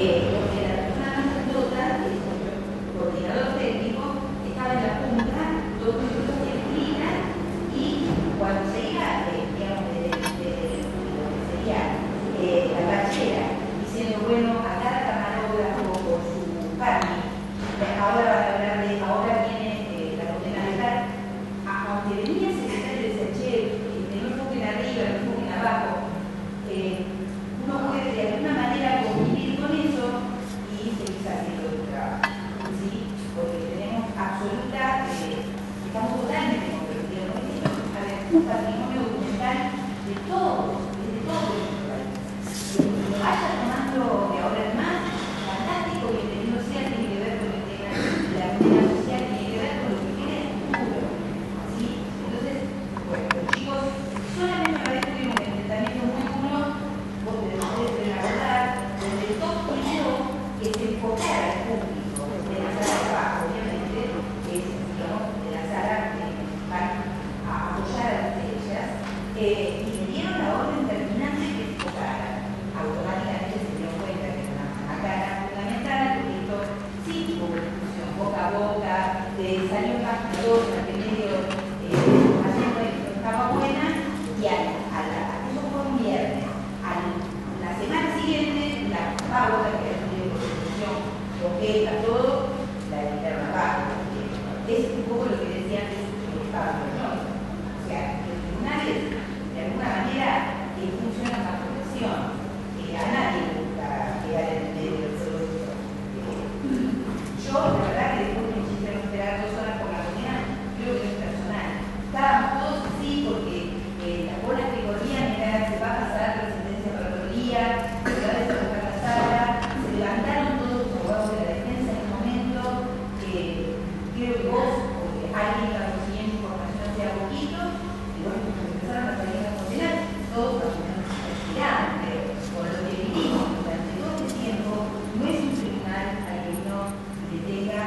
porque la persona más grandota, el coordinador técnico, estaba en la punta, todo el mundo se explica, y cuando se iba, digamos, de lo que sería la bachera, diciendo, bueno, a cada camarógrafo por su carne, ahora van a hablar de, ahora viene la condena de tal, aunque venía el secretario de Sachet, que no enfoquen arriba, no enfoquen abajo, uno puede de alguna manera convivir con eso y seguir haciendo el trabajo, ¿sí? Porque tenemos absoluta, estamos totalmente comprometidos con esto, a ver, un patrimonio documental de todo nuestro país. Que lo vaya tomando de ahora en más, fantástico, bienvenido sea, tiene que ver con el tema de la comunidad social, tiene que ver con lo que tiene el futuro, ¿sí? Entonces, bueno, los chicos solamente una vez tuvieron un enfrentamiento muy duro, porque después de abordar, desde el top primero que se enfocara al público de la sala de abajo, obviamente, que es, digamos, de la sala que van a apoyar a las ellas, y le dieron la orden terminante que se enfocara. Automáticamente se dieron cuenta que era una cara fundamental, porque esto sí hubo discusión boca a boca, salió en página 2, en el medio, haciendo esto, estaba buena, y eso fue un viernes. La semana siguiente, la pauta que era de constitución, objeto, todo, la editaron abajo. Es un poco lo que decía antes Pablo, ¿no? O sea, los tribunales, de alguna manera, funcionan bajo presión. A nadie le gusta quedar en el medio del todo esto. Yo, la verdad, que después me hicieron esperar 2 horas por la mañana, creo que es personal. Estábamos todos así porque las bolas que corrían era, se va a pasar la sentencia para otro día, se va a desarrollar la sala, se levantaron todos los abogados de la defensa en un momento, creo que vos, porque alguien estaba consiguiendo información hace poquito, y bueno, empezaron a salir las condenas, todos más o menos respiraban, pero con lo que vivimos durante todo este tiempo, no es un tribunal al que uno le tenga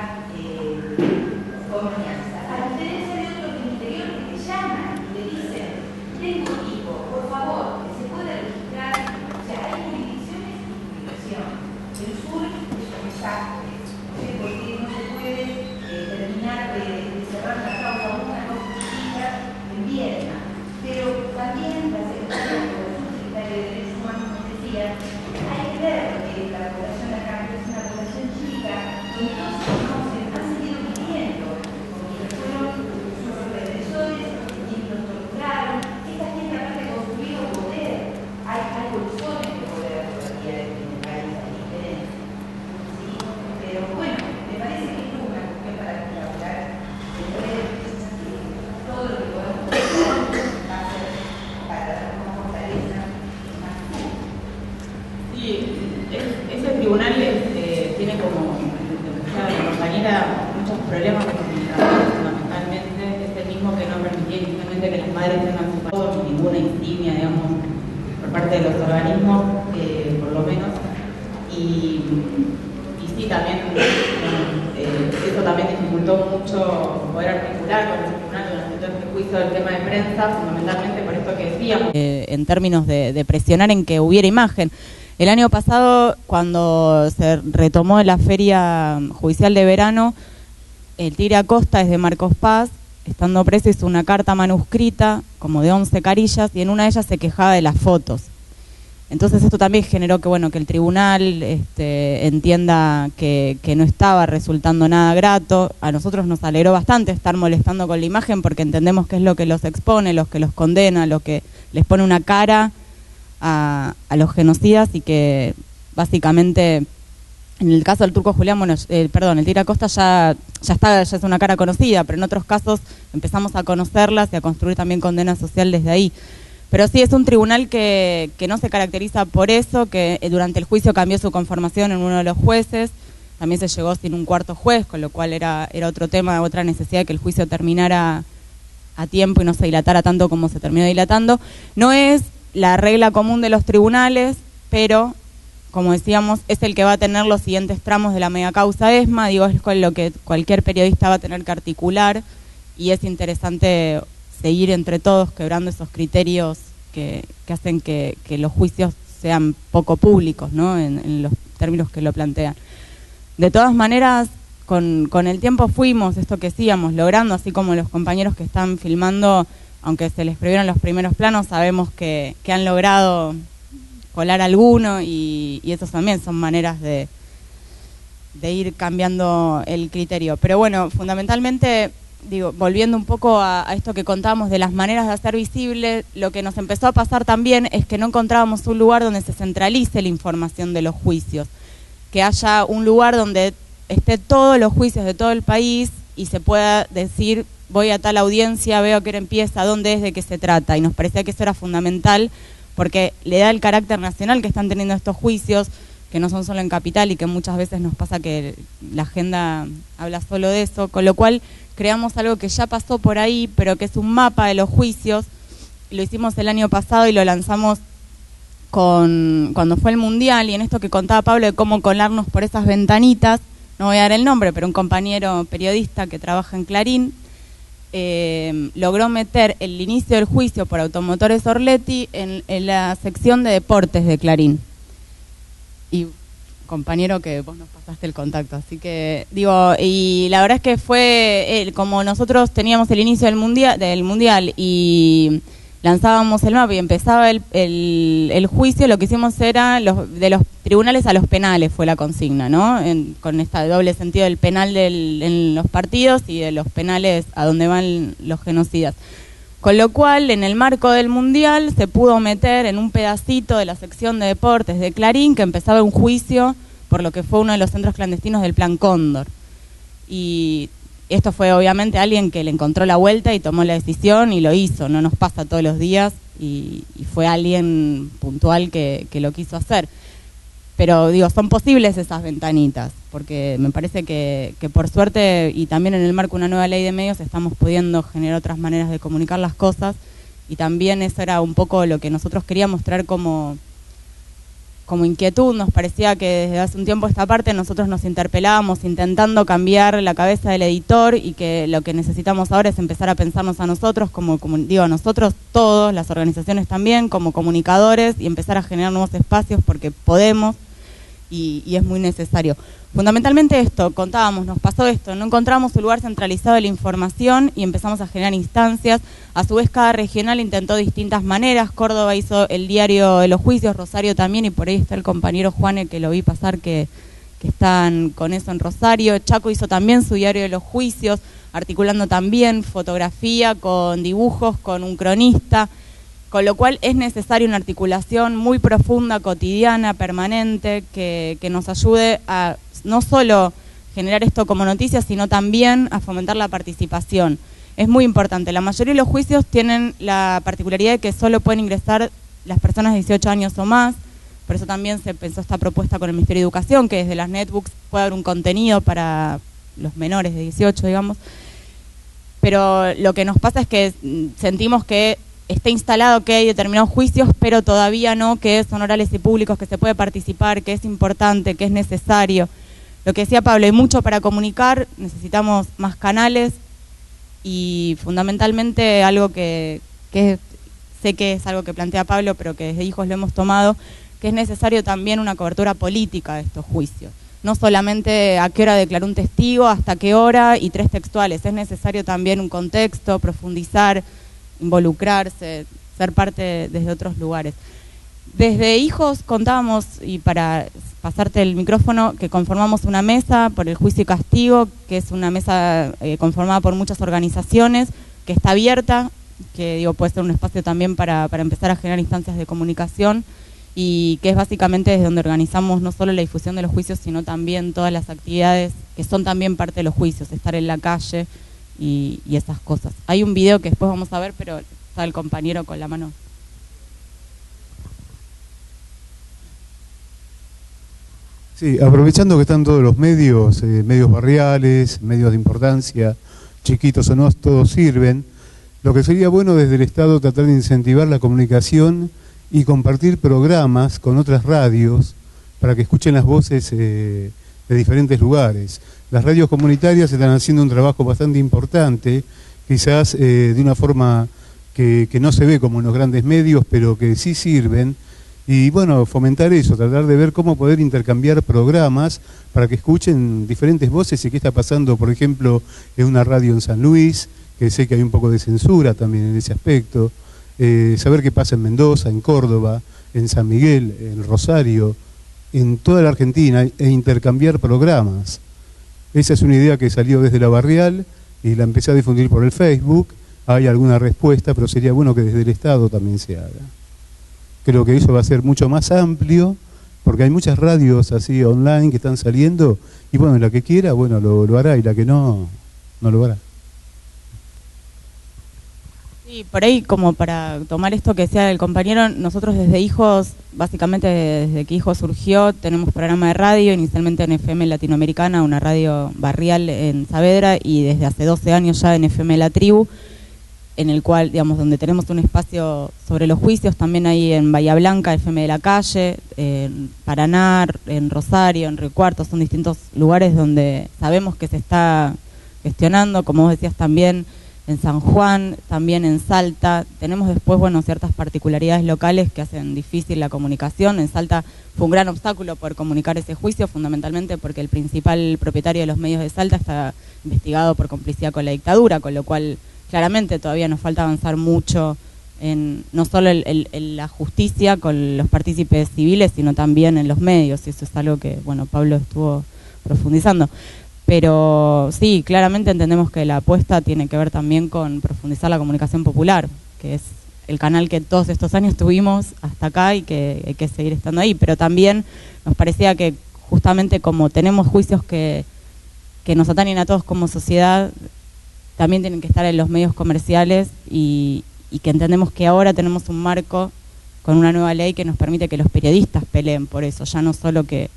confianza. A diferencia de otros del interior que te llaman y te dicen, tengo equipo, por favor, que se pueda registrar. O sea, hay jurisdicciones y jurisdicciones. El sur es un desastre. No sé por qué no se puede terminar de cerrar la causa una justicia en Vierna. Pero también la secretaria de Derechos Humanos nos decía, hay que ver que la población acá es una población chica, donde todos se conocen, han seguido viviendo, porque fueron sus represores, quienes los torturaron. Esta gente aparte de construir poder, hay bolsones de poder todavía en el país, hay diferencia. ¿Sí? Pero bueno, me parece que es una cuestión para colaborar entre todo lo que podemos hacer va a ser para dar una fortaleza más. Sí, ese tribunal tiene como la compañera muchos problemas de comunicación, fundamentalmente es el mismo que no permitía inicialmente que las madres tengan su paso, ninguna insignia, digamos, por parte de los organismos, por lo menos, y sí, también eso también dificultó mucho poder articular con el tribunal durante todo este juicio del tema de prensa, fundamentalmente por esto que decíamos. En términos de presionar en que hubiera imagen. El año pasado, cuando se retomó la feria judicial de verano, el Tigre Acosta, desde Marcos Paz, estando preso, hizo una carta manuscrita, como de 11 carillas, y en una de ellas se quejaba de las fotos. Entonces esto también generó que, bueno, que el tribunal entienda que no estaba resultando nada grato. A nosotros nos alegró bastante estar molestando con la imagen porque entendemos que es lo que los expone, los que los condena, lo que les pone una cara a los genocidas, y que básicamente en el caso del Turco Julián, bueno, el Tigre Acosta ya es una cara conocida, pero en otros casos empezamos a conocerlas y a construir también condena social desde ahí. Pero sí, es un tribunal que no se caracteriza por eso, que durante el juicio cambió su conformación en uno de los jueces, también se llegó sin un cuarto juez, con lo cual era otro tema, otra necesidad de que el juicio terminara a tiempo y no se dilatara tanto como se terminó dilatando. No es la regla común de los tribunales, pero, como decíamos, es el que va a tener los siguientes tramos de la megacausa ESMA, digo, es con lo que cualquier periodista va a tener que articular, y es interesante seguir entre todos quebrando esos criterios que hacen que los juicios sean poco públicos, ¿no? términos que lo plantean. De todas maneras, con el tiempo fuimos, esto que decíamos, logrando, así como los compañeros que están filmando, aunque se les prohibieron los primeros planos, sabemos que han logrado colar alguno y esas también son maneras de ir cambiando el criterio. Pero bueno, fundamentalmente, digo, volviendo un poco a esto que contábamos de las maneras de hacer visible, lo que nos empezó a pasar también es que no encontrábamos un lugar donde se centralice la información de los juicios, que haya un lugar donde esté todos los juicios de todo el país y se pueda decir, voy a tal audiencia, veo a qué hora empieza, dónde es, de qué se trata, y nos parecía que eso era fundamental porque le da el carácter nacional que están teniendo estos juicios, que no son solo en Capital y que muchas veces nos pasa que la agenda habla solo de eso, con lo cual creamos algo que ya pasó por ahí, pero que es un mapa de los juicios. Lo hicimos el año pasado y lo lanzamos cuando fue el Mundial, y en esto que contaba Pablo de cómo colarnos por esas ventanitas, no voy a dar el nombre, pero un compañero periodista que trabaja en Clarín, logró meter el inicio del juicio por Automotores Orletti en la sección de deportes de Clarín. Y compañero que vos nos pasaste el contacto, así que digo, y la verdad es que fue como nosotros teníamos el inicio del mundial y lanzábamos el mapa y empezaba el juicio, lo que hicimos era de los tribunales a los penales fue la consigna, ¿no? Con este doble sentido del penal en los partidos y de los penales a donde van los genocidas. Con lo cual, en el marco del Mundial, se pudo meter en un pedacito de la sección de deportes de Clarín que empezaba un juicio por lo que fue uno de los centros clandestinos del Plan Cóndor. Y esto fue obviamente alguien que le encontró la vuelta y tomó la decisión y lo hizo, no nos pasa todos los días y fue alguien puntual que lo quiso hacer. Pero digo, son posibles esas ventanitas, porque me parece que por suerte, y también en el marco de una nueva ley de medios, estamos pudiendo generar otras maneras de comunicar las cosas, y también eso era un poco lo que nosotros queríamos traer como inquietud. Nos parecía que desde hace un tiempo esta parte nosotros nos interpelábamos intentando cambiar la cabeza del editor, y que lo que necesitamos ahora es empezar a pensarnos a nosotros, digo, nosotros todos, las organizaciones también, como comunicadores, y empezar a generar nuevos espacios porque podemos. Y es muy necesario. Fundamentalmente esto, contábamos, nos pasó esto, no encontramos un lugar centralizado de la información y empezamos a generar instancias. A su vez, cada regional intentó distintas maneras. Córdoba hizo el diario de los juicios, Rosario también, y por ahí está el compañero Juane, que lo vi pasar, que están con eso en Rosario. Chaco hizo también su diario de los juicios, articulando también fotografía con dibujos, con un cronista. Con lo cual es necesaria una articulación muy profunda, cotidiana, permanente, que nos ayude a no solo generar esto como noticia, sino también a fomentar la participación. Es muy importante. La mayoría de los juicios tienen la particularidad de que solo pueden ingresar las personas de 18 años o más. Por eso también se pensó esta propuesta con el Ministerio de Educación, que desde las netbooks puede haber un contenido para los menores de 18, digamos. Pero lo que nos pasa es que sentimos que está instalado que hay determinados juicios, pero todavía no, que son orales y públicos, que se puede participar, que es importante, que es necesario. Lo que decía Pablo, hay mucho para comunicar, necesitamos más canales y fundamentalmente algo que sé que es algo que plantea Pablo, pero que desde Hijos lo hemos tomado, que es necesario también una cobertura política de estos juicios. No solamente a qué hora declaró un testigo, hasta qué hora y 3 textuales. Es necesario también un contexto, profundizar, involucrarse, ser parte desde otros lugares. Desde Hijos contábamos, y para pasarte el micrófono, que conformamos una mesa por el juicio y castigo, que es una mesa conformada por muchas organizaciones, que está abierta, que digo puede ser un espacio también para empezar a generar instancias de comunicación, y que es básicamente desde donde organizamos no solo la difusión de los juicios, sino también todas las actividades que son también parte de los juicios, estar en la calle, y esas cosas. Hay un video que después vamos a ver, pero está el compañero con la mano. Sí, aprovechando que están todos los medios, medios barriales, medios de importancia, chiquitos o no, todos sirven. Lo que sería bueno desde el Estado tratar de incentivar la comunicación y compartir programas con otras radios para que escuchen las voces de diferentes lugares. Las radios comunitarias están haciendo un trabajo bastante importante, quizás de una forma que no se ve como en los grandes medios, pero que sí sirven, Y bueno, fomentar eso, tratar de ver cómo poder intercambiar programas para que escuchen diferentes voces y qué está pasando, por ejemplo, en una radio en San Luis, que sé que hay un poco de censura también en ese aspecto, saber qué pasa en Mendoza, en Córdoba, en San Miguel, en Rosario, en toda la Argentina, e intercambiar programas. Esa es una idea que salió desde la barrial y la empecé a difundir por el Facebook. Hay alguna respuesta, pero sería bueno que desde el Estado también se haga. Creo que eso va a ser mucho más amplio, porque hay muchas radios así online que están saliendo, y bueno, la que quiera, bueno, lo hará, y la que no, no lo hará. Sí, por ahí como para tomar esto que decía el compañero, nosotros desde Hijos, básicamente desde que Hijos surgió, tenemos programa de radio, inicialmente en FM Latinoamericana, una radio barrial en Saavedra, y desde hace 12 años ya en FM La Tribu, en el cual, digamos, donde tenemos un espacio sobre los juicios, también ahí en Bahía Blanca, FM de la Calle, en Paraná, en Rosario, en Río Cuarto, son distintos lugares donde sabemos que se está gestionando, como vos decías también, en San Juan, también en Salta. Tenemos después, bueno, ciertas particularidades locales que hacen difícil la comunicación. En Salta fue un gran obstáculo poder comunicar ese juicio, fundamentalmente porque el principal propietario de los medios de Salta está investigado por complicidad con la dictadura, con lo cual claramente todavía nos falta avanzar mucho en no solo en la justicia con los partícipes civiles, sino también en los medios, y eso es algo que, bueno, Pablo estuvo profundizando. Pero sí, claramente entendemos que la apuesta tiene que ver también con profundizar la comunicación popular, que es el canal que todos estos años tuvimos hasta acá y que hay que seguir estando ahí. Pero también nos parecía que justamente como tenemos juicios que nos atañen a todos como sociedad, también tienen que estar en los medios comerciales y que entendemos que ahora tenemos un marco con una nueva ley que nos permite que los periodistas peleen por eso, ya no solo que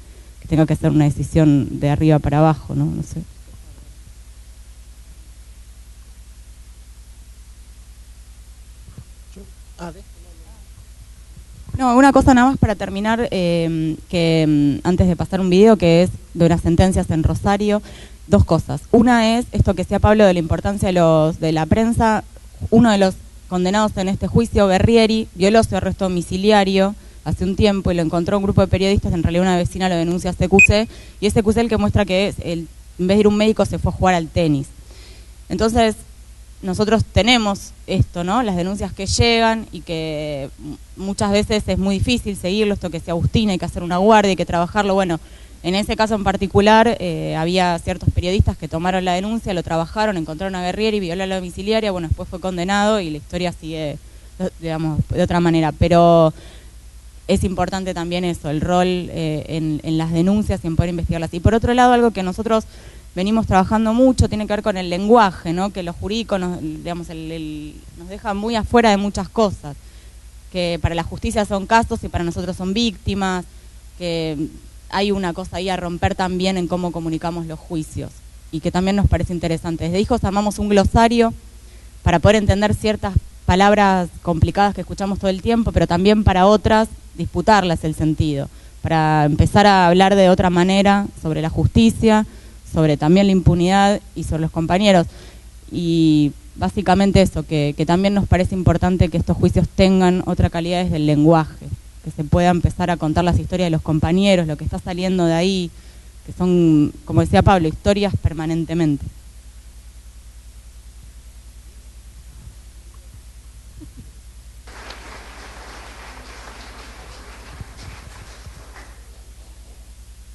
tenga que ser una decisión de arriba para abajo, ¿no? No sé. No, una cosa nada más para terminar, que antes de pasar un video, que es de unas sentencias en Rosario. Dos cosas. Una es esto que decía Pablo de la importancia de la prensa. Uno de los condenados en este juicio, Berrieri, violó su arresto domiciliario hace un tiempo y lo encontró un grupo de periodistas, en realidad una vecina lo denuncia a CQC, y es CQC el que muestra que en vez de ir a un médico se fue a jugar al tenis. Entonces, nosotros tenemos esto, ¿no? Las denuncias que llegan y que muchas veces es muy difícil seguirlo, esto que decía Agustina, hay que hacer una guardia, hay que trabajarlo. Bueno, en ese caso en particular había ciertos periodistas que tomaron la denuncia, lo trabajaron, encontraron a Berrieri, violó la domiciliaria, bueno, después fue condenado y la historia sigue, digamos, de otra manera. Pero es importante también eso, el rol en las denuncias y en poder investigarlas. Y por otro lado, algo que nosotros venimos trabajando mucho tiene que ver con el lenguaje, ¿no? Que los jurídicos nos dejan muy afuera de muchas cosas, que para la justicia son casos y para nosotros son víctimas, que hay una cosa ahí a romper también en cómo comunicamos los juicios y que también nos parece interesante. Desde Hijos armamos un glosario para poder entender ciertas palabras complicadas que escuchamos todo el tiempo, pero también para otras disputarlas el sentido, para empezar a hablar de otra manera sobre la justicia, sobre también la impunidad y sobre los compañeros. Y básicamente eso, que también nos parece importante que estos juicios tengan otra calidad desde el lenguaje, que se pueda empezar a contar las historias de los compañeros, lo que está saliendo de ahí, que son, como decía Pablo, historias permanentemente.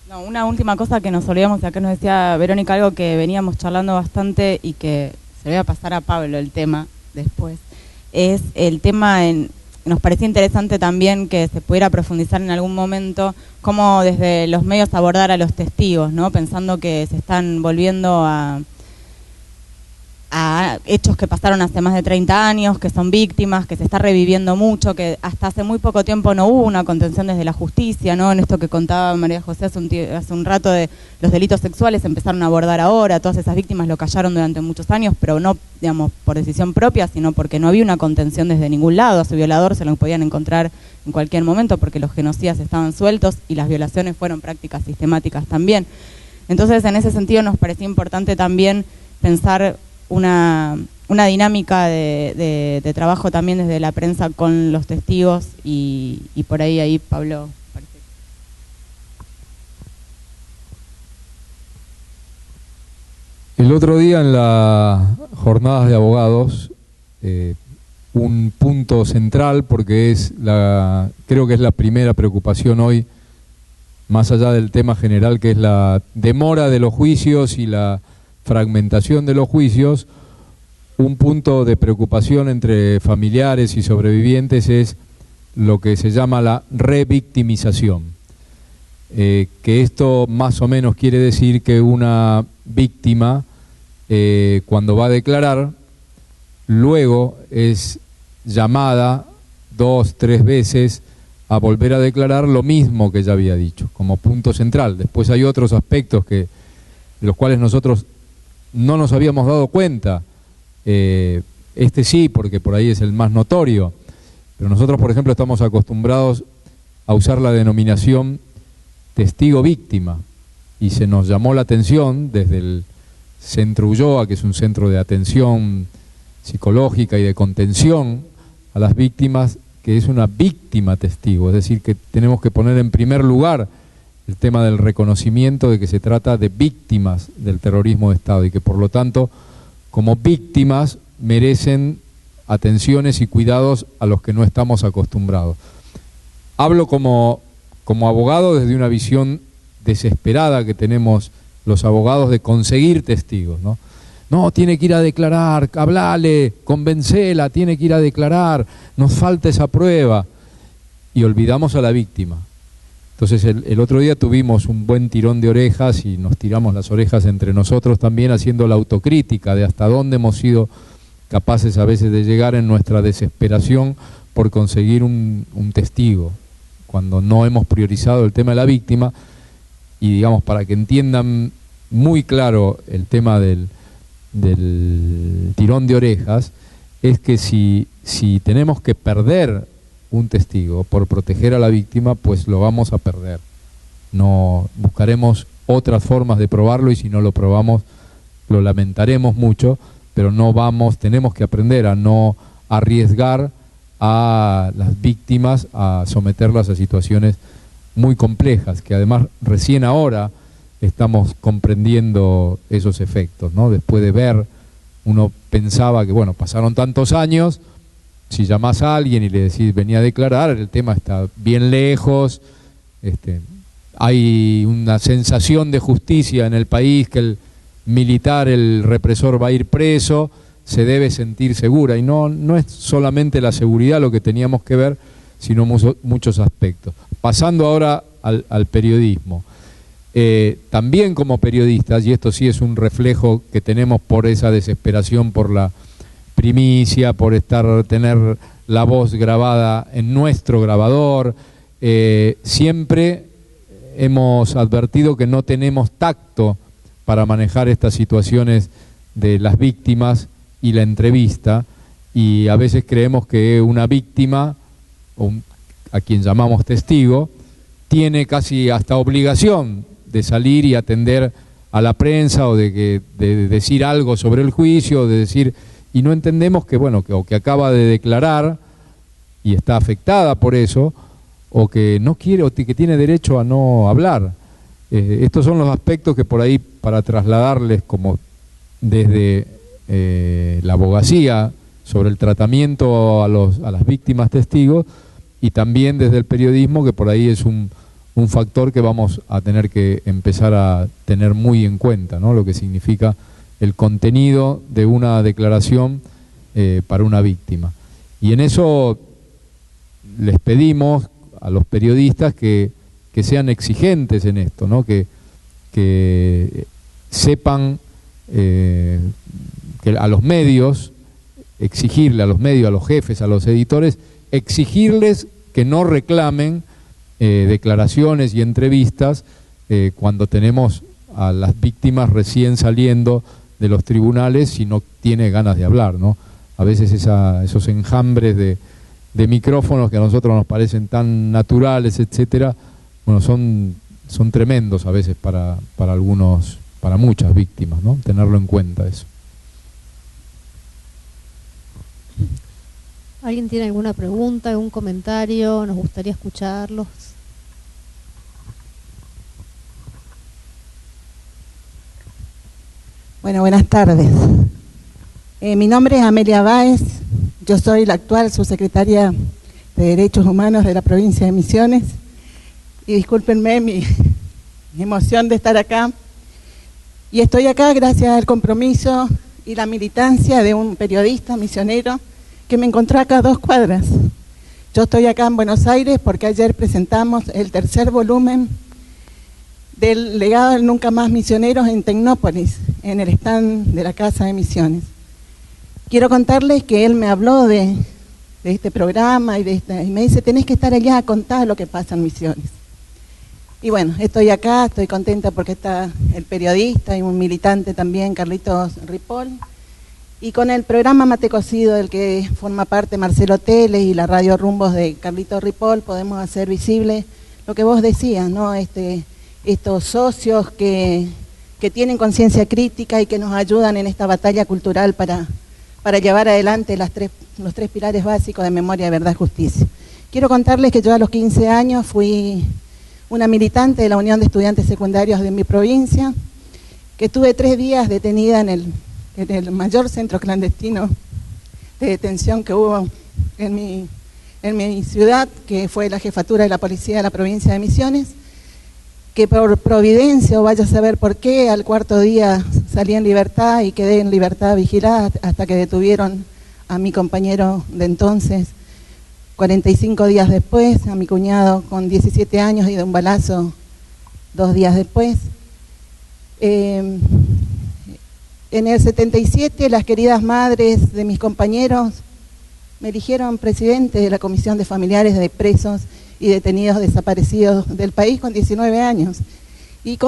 No, una última cosa que nos olvidamos, acá nos decía Verónica algo que veníamos charlando bastante y que se lo voy a pasar a Pablo el tema después, es el tema nos parecía interesante también que se pudiera profundizar en algún momento cómo desde los medios abordar a los testigos, ¿no? Pensando que se están volviendo a hechos que pasaron hace más de 30 años, que son víctimas, que se está reviviendo mucho, que hasta hace muy poco tiempo no hubo una contención desde la justicia, ¿no? En esto que contaba María José hace un rato de los delitos sexuales, se empezaron a abordar ahora, todas esas víctimas lo callaron durante muchos años, pero no, digamos, por decisión propia, sino porque no había una contención desde ningún lado. A su violador se lo podían encontrar en cualquier momento porque los genocidas estaban sueltos y las violaciones fueron prácticas sistemáticas también. Entonces, en ese sentido nos parecía importante también pensar una una dinámica de trabajo también desde la prensa con los testigos y por ahí Pablo. El otro día en las jornadas de abogados, un punto central, porque creo que es la primera preocupación hoy, más allá del tema general que es la demora de los juicios y la fragmentación de los juicios, un punto de preocupación entre familiares y sobrevivientes es lo que se llama la revictimización. Que esto más o menos quiere decir que una víctima, cuando va a declarar, luego es llamada 2, 3 veces a volver a declarar lo mismo que ya había dicho, como punto central. Después hay otros aspectos de los cuales nosotros no nos habíamos dado cuenta. Este sí, porque por ahí es el más notorio, pero nosotros, por ejemplo, estamos acostumbrados a usar la denominación testigo víctima, y se nos llamó la atención desde el Centro Ulloa, que es un centro de atención psicológica y de contención a las víctimas, que es una víctima testigo, es decir, que tenemos que poner en primer lugar el tema del reconocimiento de que se trata de víctimas del terrorismo de Estado y que por lo tanto como víctimas merecen atenciones y cuidados a los que no estamos acostumbrados. Hablo como abogado desde una visión desesperada que tenemos los abogados de conseguir testigos, ¿no? No, tiene que ir a declarar, hablale, convencela, tiene que ir a declarar, nos falta esa prueba. Y olvidamos a la víctima. Entonces el otro día tuvimos un buen tirón de orejas y nos tiramos las orejas entre nosotros también haciendo la autocrítica de hasta dónde hemos sido capaces a veces de llegar en nuestra desesperación por conseguir un testigo, cuando no hemos priorizado el tema de la víctima. Y digamos, para que entiendan muy claro el tema del tirón de orejas, es que si tenemos que perder un testigo por proteger a la víctima, pues lo vamos a perder. No buscaremos otras formas de probarlo y si no lo probamos lo lamentaremos mucho, pero tenemos que aprender a no arriesgar a las víctimas, a someterlas a situaciones muy complejas, que además recién ahora estamos comprendiendo esos efectos, ¿no? Después de ver, uno pensaba que, bueno, pasaron tantos años, si llamás a alguien y le decís venía a declarar, el tema está bien lejos, hay una sensación de justicia en el país, que el militar, el represor va a ir preso, se debe sentir segura, y no es solamente la seguridad lo que teníamos que ver, sino muchos aspectos. Pasando ahora al periodismo. También como periodistas, y esto sí es un reflejo que tenemos por esa desesperación por la primicia, por tener la voz grabada en nuestro grabador, siempre hemos advertido que no tenemos tacto para manejar estas situaciones de las víctimas y la entrevista, y a veces creemos que una víctima, a quien llamamos testigo, tiene casi hasta obligación de salir y atender a la prensa o de decir algo sobre el juicio, de decir, y no entendemos que, bueno, o que acaba de declarar y está afectada por eso, o que no quiere, o que tiene derecho a no hablar. Estos son los aspectos que por ahí, para trasladarles como desde la abogacía sobre el tratamiento a las víctimas testigos, y también desde el periodismo, que por ahí es un factor que vamos a tener que empezar a tener muy en cuenta, ¿no? Lo que significa el contenido de una declaración para una víctima. Y en eso les pedimos a los periodistas que sean exigentes en esto, ¿no? Que sepan que a los medios, exigirle a los medios, a los jefes, a los editores, exigirles que no reclamen declaraciones y entrevistas cuando tenemos a las víctimas recién saliendo de los tribunales si no tiene ganas de hablar, ¿no? A veces esos enjambres de micrófonos que a nosotros nos parecen tan naturales, etcétera, bueno, son tremendos a veces para muchas víctimas, ¿no? Tenerlo en cuenta eso. ¿Alguien tiene alguna pregunta, algún comentario? Nos gustaría escucharlos. Bueno, buenas tardes. Mi nombre es Amelia Báez, yo soy la actual subsecretaria de Derechos Humanos de la provincia de Misiones, y discúlpenme mi emoción de estar acá. Y estoy acá gracias al compromiso y la militancia de un periodista misionero que me encontró acá a 2 cuadras. Yo estoy acá en Buenos Aires porque ayer presentamos el 3er volumen del legado del Nunca Más Misioneros en Tecnópolis, en el stand de la Casa de Misiones. Quiero contarles que él me habló de este programa y me dice, tenés que estar allá a contar lo que pasa en Misiones. Y bueno, estoy acá, estoy contenta porque está el periodista y un militante también, Carlitos Ripoll, y con el programa Mate Cocido, del que forma parte Marcelo Teles, y la radio Rumbos de Carlitos Ripoll, podemos hacer visible lo que vos decías, ¿no? Estos socios que tienen conciencia crítica y que nos ayudan en esta batalla cultural para llevar adelante los 3 pilares básicos de memoria, verdad, justicia. Quiero contarles que yo a los 15 años fui una militante de la Unión de Estudiantes Secundarios de mi provincia, que estuve 3 días detenida en el mayor centro clandestino de detención que hubo en mi ciudad, que fue la Jefatura de la Policía de la provincia de Misiones, que por providencia, o vaya a saber por qué, al 4.º día salí en libertad y quedé en libertad vigilada hasta que detuvieron a mi compañero de entonces, 45 días después, a mi cuñado con 17 años y de un balazo 2 días después. En el 77, las queridas madres de mis compañeros me eligieron presidente de la Comisión de Familiares de Presos y Detenidos Desaparecidos del país con 19 años. Y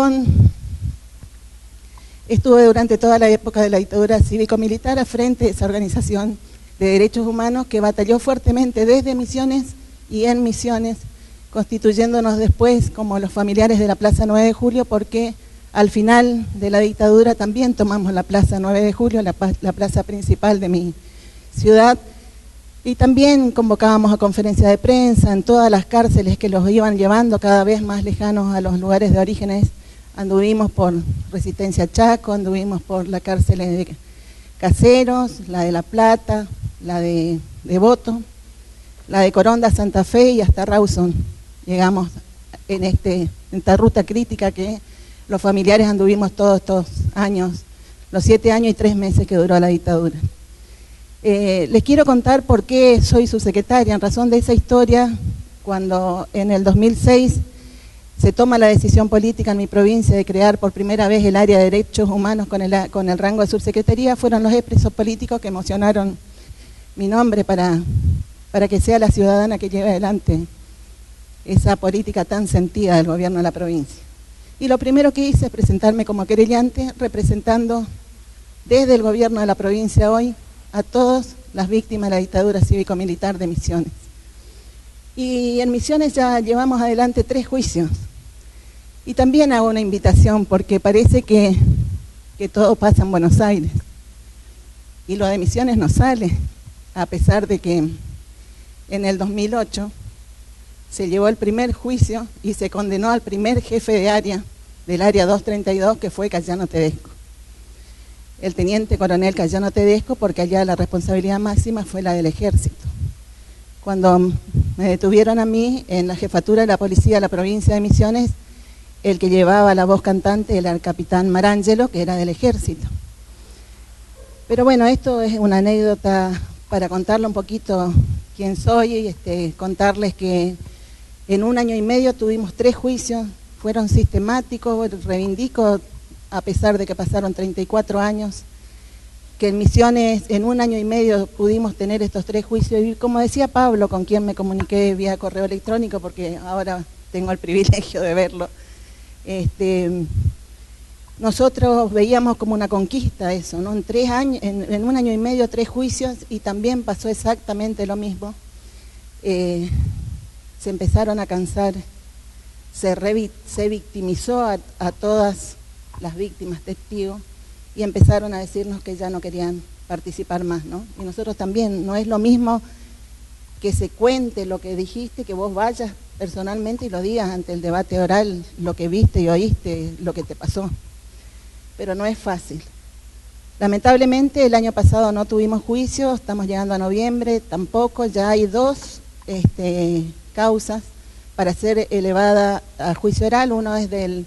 estuve durante toda la época de la dictadura cívico-militar a frente de esa organización de derechos humanos que batalló fuertemente desde Misiones y en Misiones, constituyéndonos después como los familiares de la Plaza 9 de Julio, porque al final de la dictadura también tomamos la Plaza 9 de Julio, la plaza principal de mi ciudad, y también convocábamos a conferencias de prensa en todas las cárceles que los iban llevando cada vez más lejanos a los lugares de orígenes. Anduvimos por Resistencia Chaco, anduvimos por la cárcel de Caseros, la de La Plata, la de Devoto, la de Coronda, Santa Fe y hasta Rawson. Llegamos en esta ruta crítica que los familiares anduvimos todos estos años, los 7 años y 3 meses que duró la dictadura. Les quiero contar por qué soy subsecretaria. En razón de esa historia, cuando en el 2006 se toma la decisión política en mi provincia de crear por primera vez el área de derechos humanos con el rango de subsecretaría, fueron los expresos políticos que emocionaron mi nombre para que sea la ciudadana que lleve adelante esa política tan sentida del gobierno de la provincia. Y lo primero que hice es presentarme como querellante, representando desde el gobierno de la provincia hoy a todas las víctimas de la dictadura cívico-militar de Misiones. Y en Misiones ya llevamos adelante 3 juicios. Y también hago una invitación porque parece que todo pasa en Buenos Aires. Y lo de Misiones no sale, a pesar de que en el 2008 se llevó el primer juicio y se condenó al primer jefe de área del área 232, que fue Cayano Tedesco. El teniente coronel Cayano Tedesco, porque allá la responsabilidad máxima fue la del ejército. Cuando me detuvieron a mí en la jefatura de la policía de la provincia de Misiones, el que llevaba la voz cantante era el capitán Marangelo, que era del ejército. Pero bueno, esto es una anécdota para contarle un poquito quién soy y contarles que en 1 año y medio tuvimos 3 juicios, fueron sistemáticos, reivindico, a pesar de que pasaron 34 años, que en Misiones en 1 año y medio pudimos tener estos 3 juicios. Y como decía Pablo, con quien me comuniqué vía correo electrónico, porque ahora tengo el privilegio de verlo, nosotros veíamos como una conquista eso, ¿no? En 1 año y medio 3 juicios, y también pasó exactamente lo mismo. Se empezaron a cansar, se victimizó a todas las víctimas testigos y empezaron a decirnos que ya no querían participar más, ¿no? Y nosotros también, no es lo mismo que se cuente lo que dijiste, que vos vayas personalmente y lo digas ante el debate oral, lo que viste y oíste, lo que te pasó. Pero no es fácil. Lamentablemente el año pasado no tuvimos juicio, estamos llegando a noviembre, tampoco, ya hay 2 causas para ser elevada a juicio oral. Uno es del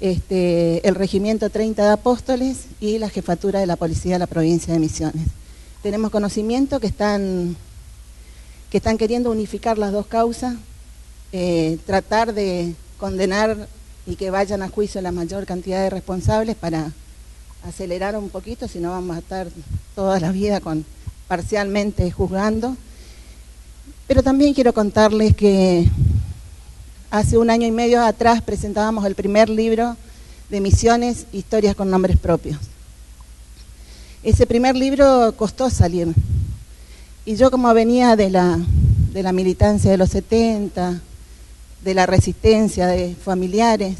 el Regimiento 30 de Apóstoles y la Jefatura de la Policía de la Provincia de Misiones. Tenemos conocimiento que están queriendo unificar las 2 causas, tratar de condenar y que vayan a juicio la mayor cantidad de responsables para acelerar un poquito, si no vamos a estar toda la vida parcialmente juzgando. Pero también quiero contarles que hace 1 año y medio atrás presentábamos el primer libro de Misiones, Historias con Nombres Propios. Ese primer libro costó salir. Y yo, como venía de la militancia de los 70, de la resistencia de familiares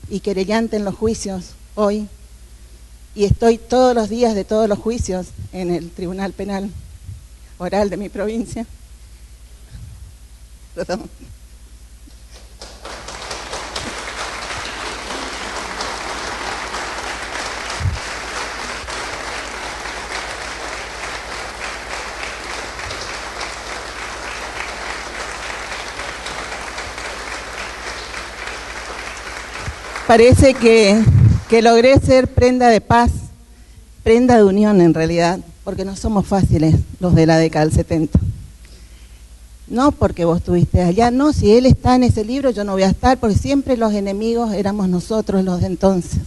y querellante en los juicios hoy, y estoy todos los días de todos los juicios en el Tribunal Penal Oral de mi provincia. Perdón. Parece que logré ser prenda de paz, prenda de unión en realidad, porque no somos fáciles los de la década del 70. No porque vos estuviste allá, no, si él está en ese libro yo no voy a estar, porque siempre los enemigos éramos nosotros los de entonces.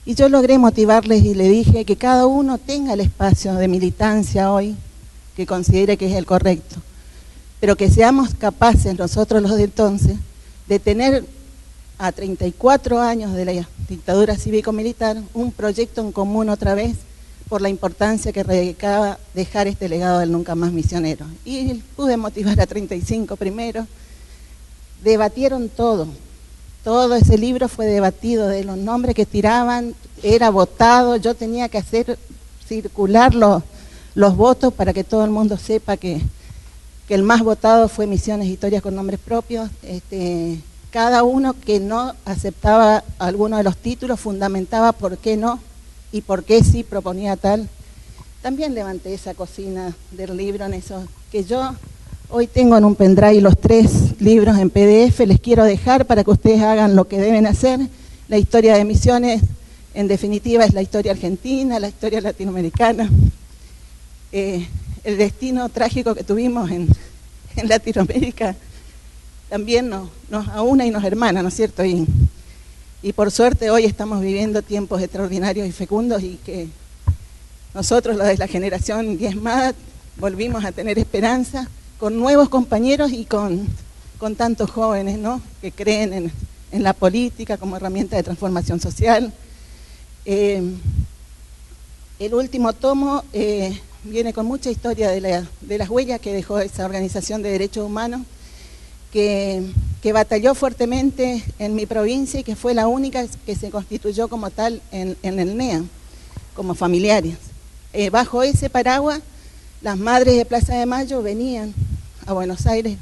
Y yo logré motivarles y le dije que cada uno tenga el espacio de militancia hoy que considere que es el correcto, pero que seamos capaces nosotros los de entonces de tener a 34 años de la dictadura cívico-militar un proyecto en común otra vez por la importancia que radicaba dejar este legado del nunca más misionero. Y pude motivar a 35 primero, debatieron todo ese libro fue debatido, de los nombres que tiraban, era votado, yo tenía que hacer circular los votos para que todo el mundo sepa que el más votado fue Misiones, Historias con Nombres Propios. Cada uno que no aceptaba alguno de los títulos fundamentaba por qué no y por qué sí proponía tal. También levanté esa cocina del libro en eso, que yo hoy tengo en un pendrive los 3 libros en PDF, les quiero dejar para que ustedes hagan lo que deben hacer. La historia de Misiones, en definitiva, es la historia argentina, la historia latinoamericana, el destino trágico que tuvimos en Latinoamérica también nos aúna y nos hermana, ¿no es cierto? Y por suerte hoy estamos viviendo tiempos extraordinarios y fecundos, y que nosotros, los de la generación diezmada, volvimos a tener esperanza con nuevos compañeros y con tantos jóvenes, ¿no?, que creen en la política como herramienta de transformación social. El último tomo viene con mucha historia de las huellas que dejó esa organización de derechos humanos, que batalló fuertemente en mi provincia y que fue la única que se constituyó como tal en el NEA, como familiares. Bajo ese paraguas, las madres de Plaza de Mayo venían a Buenos Aires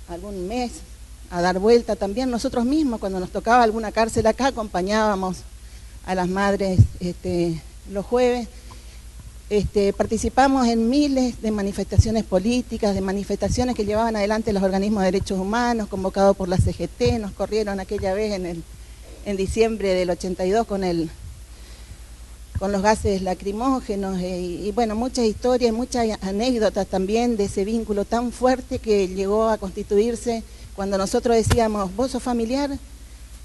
algún mes a dar vuelta también. Nosotros mismos, cuando nos tocaba alguna cárcel acá, acompañábamos a las madres los jueves. Participamos en miles de manifestaciones políticas, de manifestaciones que llevaban adelante los organismos de derechos humanos, convocados por la CGT. Nos corrieron aquella vez en diciembre del 82 con los gases lacrimógenos, y bueno, muchas historias, muchas anécdotas también de ese vínculo tan fuerte que llegó a constituirse cuando nosotros decíamos, vos sos familiar.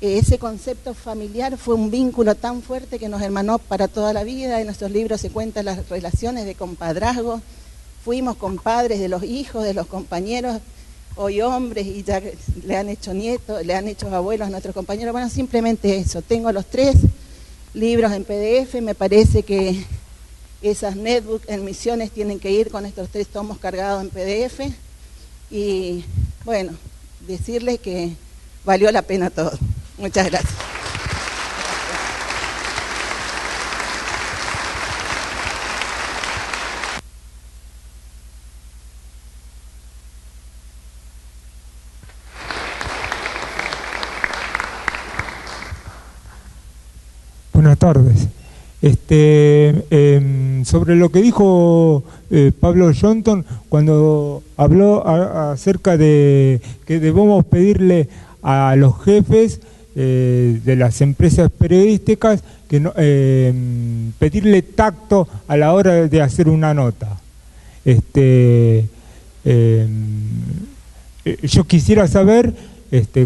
Ese concepto familiar fue un vínculo tan fuerte que nos hermanó para toda la vida. En nuestros libros se cuentan las relaciones de compadrazgo. Fuimos compadres de los hijos, de los compañeros, hoy hombres, y ya le han hecho nietos, le han hecho abuelos a nuestros compañeros. Bueno, simplemente eso. Tengo los 3 libros en PDF. Me parece que esas netbooks en Misiones tienen que ir con estos 3 tomos cargados en PDF. Y bueno, decirles que valió la pena todo. Muchas gracias. Buenas tardes. Sobre lo que dijo Pablo Johnson cuando habló acerca de que debemos pedirle a los jefes de las empresas periodísticas que no, pedirle tacto a la hora de hacer una nota. Yo quisiera saber,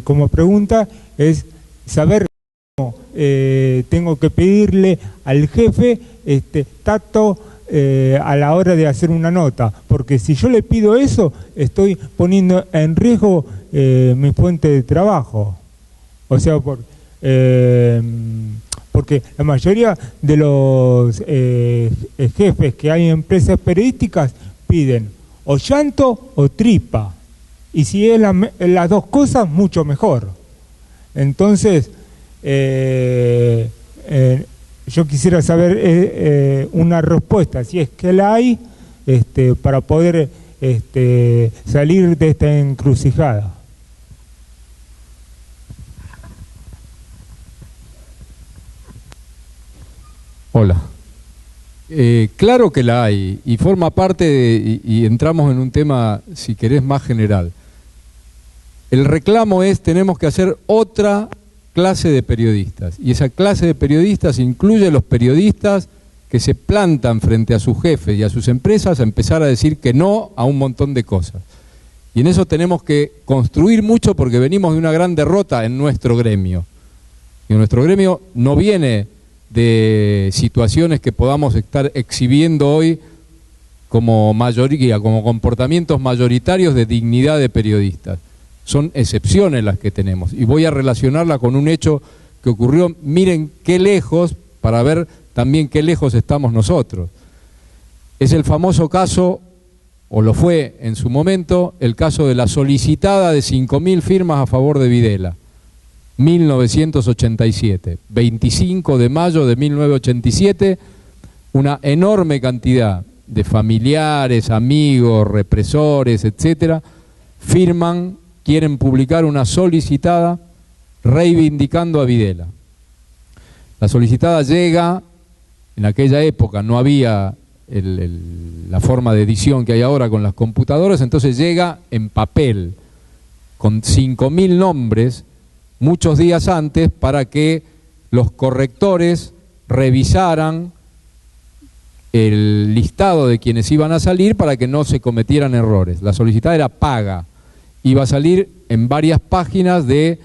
como pregunta, es saber cómo tengo que pedirle al jefe tacto a la hora de hacer una nota, porque si yo le pido eso, estoy poniendo en riesgo mi fuente de trabajo. O sea, porque la mayoría de los jefes que hay en empresas periodísticas piden o llanto o tripa. Y si es las dos cosas, mucho mejor. Entonces, yo quisiera saber una respuesta, si es que la hay, para poder salir de esta encrucijada. Hola. Claro que la hay, y forma parte y entramos en un tema, si querés, más general. El reclamo es, tenemos que hacer otra clase de periodistas, y esa clase de periodistas incluye los periodistas que se plantan frente a sus jefes y a sus empresas a empezar a decir que no a un montón de cosas. Y en eso tenemos que construir mucho, porque venimos de una gran derrota en nuestro gremio. Y nuestro gremio no viene de situaciones que podamos estar exhibiendo hoy como mayoría, como comportamientos mayoritarios de dignidad de periodistas. Son excepciones las que tenemos, y voy a relacionarla con un hecho que ocurrió, miren qué lejos, para ver también qué lejos estamos nosotros. Es el famoso caso, o lo fue en su momento, el caso de la solicitada de 5.000 firmas a favor de Videla, 1987, 25 de mayo de 1987, una enorme cantidad de familiares, amigos, represores, etcétera, firman, quieren publicar una solicitada reivindicando a Videla. La solicitada llega, en aquella época no había la forma de edición que hay ahora con las computadoras, entonces llega en papel, con 5.000 nombres, muchos días antes, para que los correctores revisaran el listado de quienes iban a salir para que no se cometieran errores. La solicitada era paga, iba a salir en varias páginas de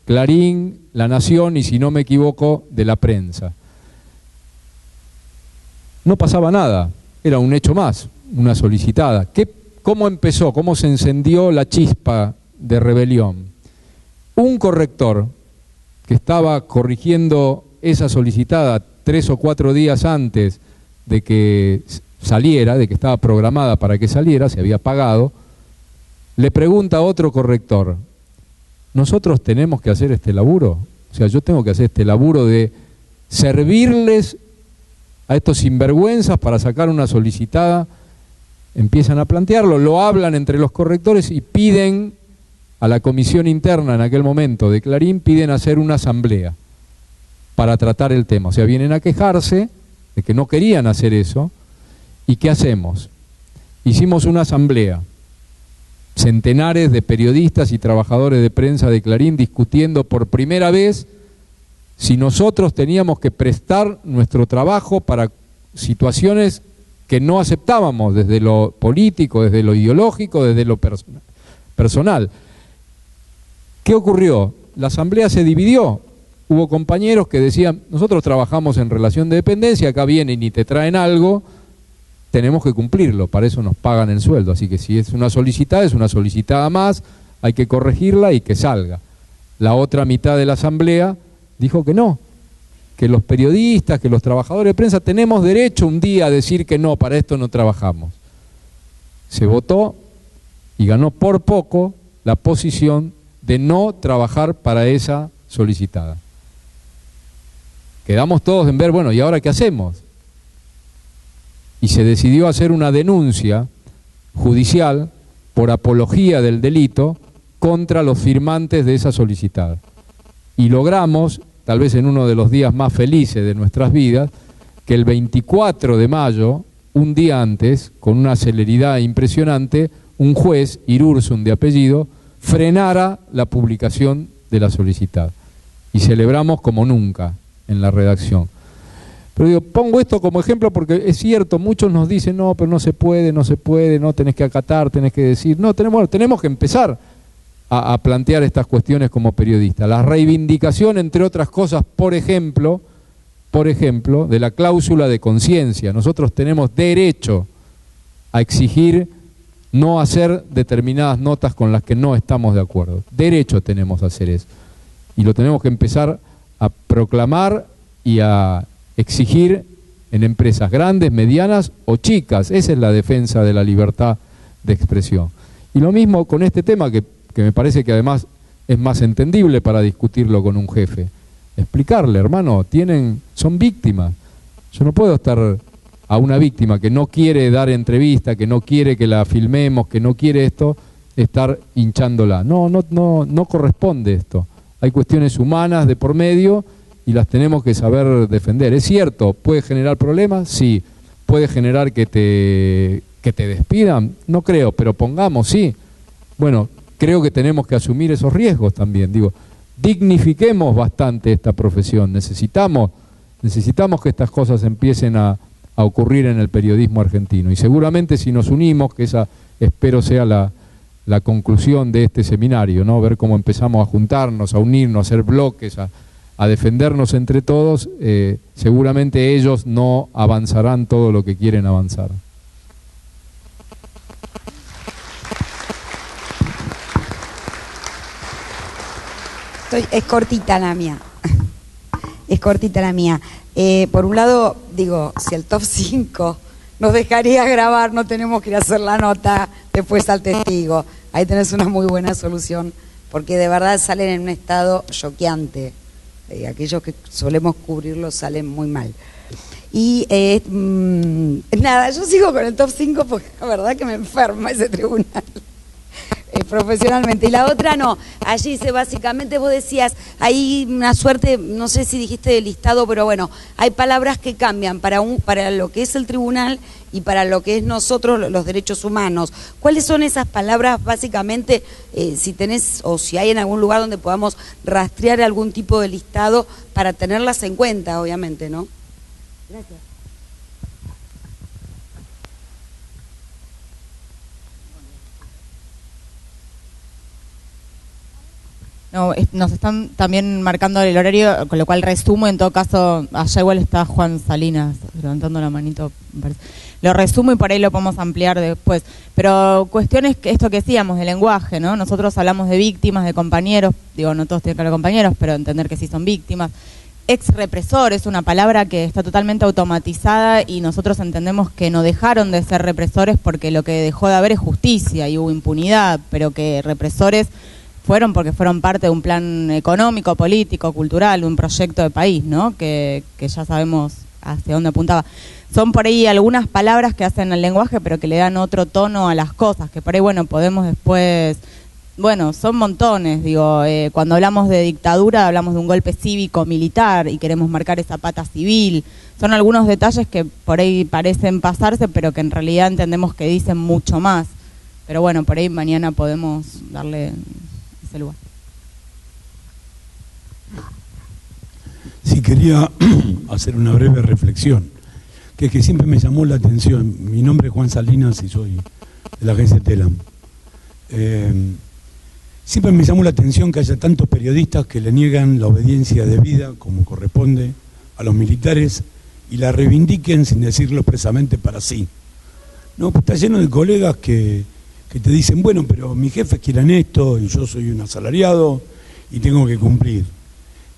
Clarín, La Nación y, si no me equivoco, de La Prensa. No pasaba nada, era un hecho más, una solicitada. ¿Cómo empezó? ¿Cómo se encendió la chispa de rebelión? Un corrector que estaba corrigiendo esa solicitada 3 o 4 días antes de que saliera, de que estaba programada para que saliera, se había pagado, le pregunta a otro corrector: ¿nosotros tenemos que hacer este laburo? O sea, yo tengo que hacer este laburo de servirles a estos sinvergüenzas para sacar una solicitada. Empiezan a plantearlo, lo hablan entre los correctores y piden a la comisión interna en aquel momento de Clarín, piden hacer una asamblea para tratar el tema. O sea, vienen a quejarse de que no querían hacer eso. ¿Y qué hacemos? Hicimos una asamblea. Centenares de periodistas y trabajadores de prensa de Clarín discutiendo por primera vez si nosotros teníamos que prestar nuestro trabajo para situaciones que no aceptábamos desde lo político, desde lo ideológico, desde lo personal. ¿Qué ocurrió? La asamblea se dividió. Hubo compañeros que decían: nosotros trabajamos en relación de dependencia, acá vienen y te traen algo, tenemos que cumplirlo, para eso nos pagan el sueldo, así que si es una solicitada más, hay que corregirla y que salga. La otra mitad de la asamblea dijo que no, que los periodistas, que los trabajadores de prensa tenemos derecho un día a decir que no, para esto no trabajamos. Se votó y ganó por poco la posición de no trabajar para esa solicitada. Quedamos todos en ver, bueno, ¿y ahora qué hacemos? Y se decidió hacer una denuncia judicial por apología del delito contra los firmantes de esa solicitada. Y logramos tal vez en uno de los días más felices de nuestras vidas, que el 24 de mayo, un día antes, con una celeridad impresionante, un juez, Irurzun de apellido, frenara la publicación de la solicitud. Y celebramos como nunca en la redacción. Pero digo, pongo esto como ejemplo porque es cierto, muchos nos dicen, no, pero no se puede, no, tenés que acatar, tenés que decir. No, tenemos que empezar a plantear estas cuestiones como periodistas. La reivindicación, entre otras cosas, por ejemplo, de la cláusula de conciencia. Nosotros tenemos derecho a exigir no hacer determinadas notas con las que no estamos de acuerdo. Derecho tenemos a hacer eso. Y lo tenemos que empezar a proclamar y a exigir en empresas grandes, medianas o chicas. Esa es la defensa de la libertad de expresión. Y lo mismo con este tema que me parece que además es más entendible para discutirlo con un jefe. Explicarle, hermano, son víctimas. Yo no puedo estar a una víctima que no quiere dar entrevista, que no quiere que la filmemos, que no quiere esto, estar hinchándola. No corresponde esto. Hay cuestiones humanas de por medio y las tenemos que saber defender. Es cierto, ¿puede generar problemas? Sí. ¿Puede generar que te despidan? No creo, pero pongamos, sí. Bueno, creo que tenemos que asumir esos riesgos también. Digo, dignifiquemos bastante esta profesión. Necesitamos que estas cosas empiecen a ocurrir en el periodismo argentino. Y seguramente si nos unimos, que esa espero sea la conclusión de este seminario, ¿no? Ver cómo empezamos a juntarnos, a unirnos, a hacer bloques, a defendernos entre todos, seguramente ellos no avanzarán todo lo que quieren avanzar. Es cortita la mía. Es cortita la mía. Por un lado, digo, si el top 5 nos dejaría grabar, no tenemos que ir a hacer la nota después al testigo. Ahí tenés una muy buena solución, porque de verdad salen en un estado choqueante. Aquellos que solemos cubrirlo salen muy mal. Y nada, yo sigo con el top 5 porque la verdad que me enferma ese tribunal. Profesionalmente. Y la otra no, allí básicamente vos decías, hay una suerte, no sé si dijiste de listado, pero bueno, hay palabras que cambian para lo que es el tribunal y para lo que es nosotros los derechos humanos. ¿Cuáles son esas palabras básicamente, si tenés o si hay en algún lugar donde podamos rastrear algún tipo de listado para tenerlas en cuenta, obviamente, ¿no? Gracias. No, nos están también marcando el horario, con lo cual resumo, en todo caso, allá igual está Juan Salinas levantando la manito, me parece. Lo resumo y por ahí lo podemos ampliar después. Pero cuestiones, esto que decíamos, de lenguaje, ¿no? Nosotros hablamos de víctimas, de compañeros, digo, no todos tienen que hablar de compañeros, pero entender que sí son víctimas. Ex represor es una palabra que está totalmente automatizada y nosotros entendemos que no dejaron de ser represores porque lo que dejó de haber es justicia y hubo impunidad, pero que represores fueron porque fueron parte de un plan económico, político, cultural, un proyecto de país, ¿no? Que ya sabemos hacia dónde apuntaba. Son por ahí algunas palabras que hacen el lenguaje, pero que le dan otro tono a las cosas, que por ahí, bueno, podemos después... Bueno, son montones, digo, cuando hablamos de dictadura hablamos de un golpe cívico-militar y queremos marcar esa pata civil. Son algunos detalles que por ahí parecen pasarse, pero que en realidad entendemos que dicen mucho más. Pero bueno, por ahí mañana podemos darle... ese lugar. Sí, quería hacer una breve reflexión, que es que siempre me llamó la atención. Mi nombre es Juan Salinas y soy de la agencia Telam. Siempre me llamó la atención que haya tantos periodistas que le niegan la obediencia debida, como corresponde, a los militares y la reivindiquen sin decirlo expresamente para sí. No, pues está lleno de colegas que te dicen, bueno, pero mis jefes quieren esto y yo soy un asalariado y tengo que cumplir.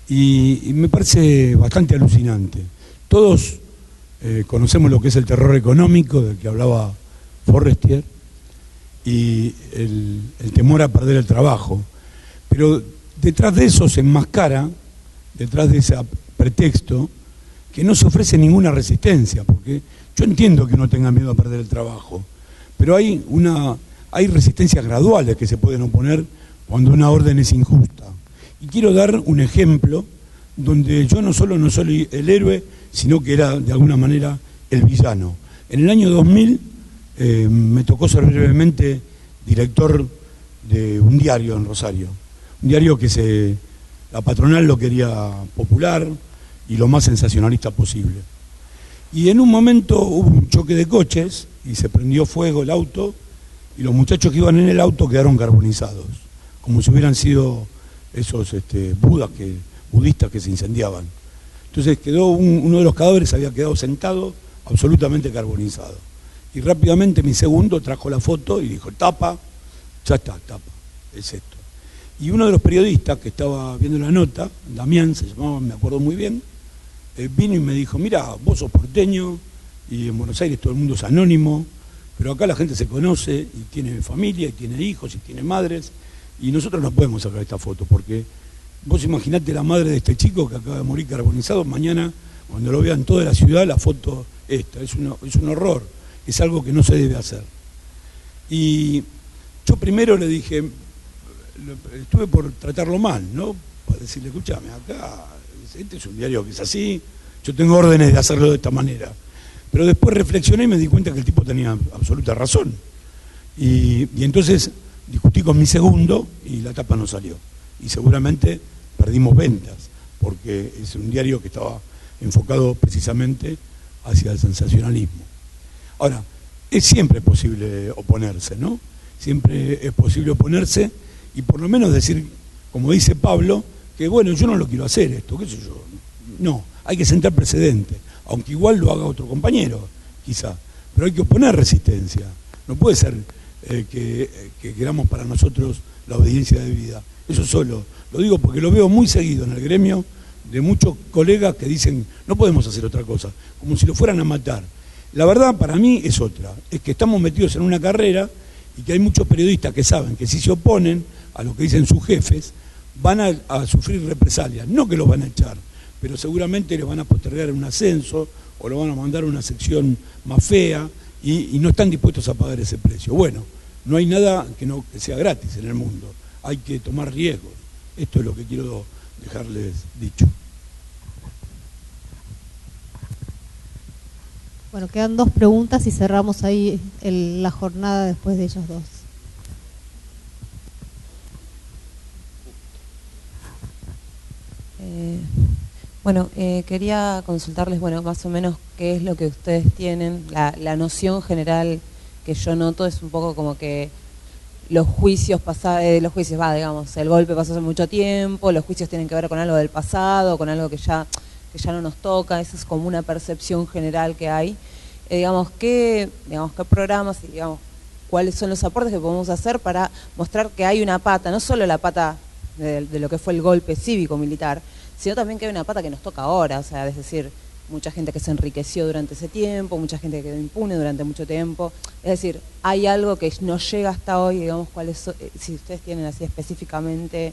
Y me parece bastante alucinante. Todos conocemos lo que es el terror económico del que hablaba Forrestier y el temor a perder el trabajo. Pero detrás de eso se enmascara, detrás de ese pretexto, que no se ofrece ninguna resistencia, porque yo entiendo que uno tenga miedo a perder el trabajo, pero hay resistencias graduales que se pueden oponer cuando una orden es injusta. Y quiero dar un ejemplo donde yo no soy el héroe, sino que era de alguna manera el villano. En el año 2000 me tocó ser brevemente director de un diario en Rosario, un diario que la patronal lo quería popular y lo más sensacionalista posible. Y en un momento hubo un choque de coches y se prendió fuego el auto y los muchachos que iban en el auto quedaron carbonizados, como si hubieran sido esos budistas que se incendiaban. Entonces uno de los cadáveres había quedado sentado, absolutamente carbonizado. Y rápidamente mi segundo trajo la foto y dijo, tapa, ya está, tapa, es esto. Y uno de los periodistas que estaba viendo la nota, Damián se llamaba, me acuerdo muy bien, vino y me dijo, mira, vos sos porteño y en Buenos Aires todo el mundo es anónimo, pero acá la gente se conoce y tiene familia y tiene hijos y tiene madres y nosotros no podemos sacar esta foto porque vos imaginate la madre de este chico que acaba de morir carbonizado, mañana cuando lo vean toda la ciudad la foto esta, es un horror, es algo que no se debe hacer. Y yo primero le dije, estuve por tratarlo mal, ¿no? Para decirle, escúchame, acá este es un diario que es así, yo tengo órdenes de hacerlo de esta manera. Pero después reflexioné y me di cuenta que el tipo tenía absoluta razón. Y entonces discutí con mi segundo y la tapa no salió. Y seguramente perdimos ventas, porque es un diario que estaba enfocado precisamente hacia el sensacionalismo. Ahora, siempre posible oponerse, ¿no? Siempre es posible oponerse y por lo menos decir, como dice Pablo, que bueno, yo no lo quiero hacer esto, qué sé yo. No, hay que sentar precedente, aunque igual lo haga otro compañero, quizá. Pero hay que oponer resistencia. No puede ser que queramos para nosotros la obediencia de vida. Eso solo. Lo digo porque lo veo muy seguido en el gremio de muchos colegas que dicen, no podemos hacer otra cosa, como si lo fueran a matar. La verdad para mí es otra, es que estamos metidos en una carrera y que hay muchos periodistas que saben que si se oponen a lo que dicen sus jefes, van a sufrir represalias, no que los van a echar, pero seguramente les van a postergar un ascenso o lo van a mandar a una sección más fea y no están dispuestos a pagar ese precio. Bueno, no hay nada que sea gratis en el mundo, hay que tomar riesgos. Esto es lo que quiero dejarles dicho. Bueno, quedan 2 preguntas y cerramos ahí la jornada después de ellos dos. Quería consultarles, más o menos qué es lo que ustedes tienen, la noción general que yo noto es un poco como que los juicios digamos, el golpe pasó hace mucho tiempo, los juicios tienen que ver con algo del pasado, con algo que ya no nos toca, esa es como una percepción general que hay. ¿Qué programas y cuáles son los aportes que podemos hacer para mostrar que hay una pata, no solo la pata de lo que fue el golpe cívico-militar, sino también que hay una pata que nos toca ahora, o sea, es decir, mucha gente que se enriqueció durante ese tiempo, mucha gente que quedó impune durante mucho tiempo, es decir, hay algo que no llega hasta hoy, cuáles son, si ustedes tienen así específicamente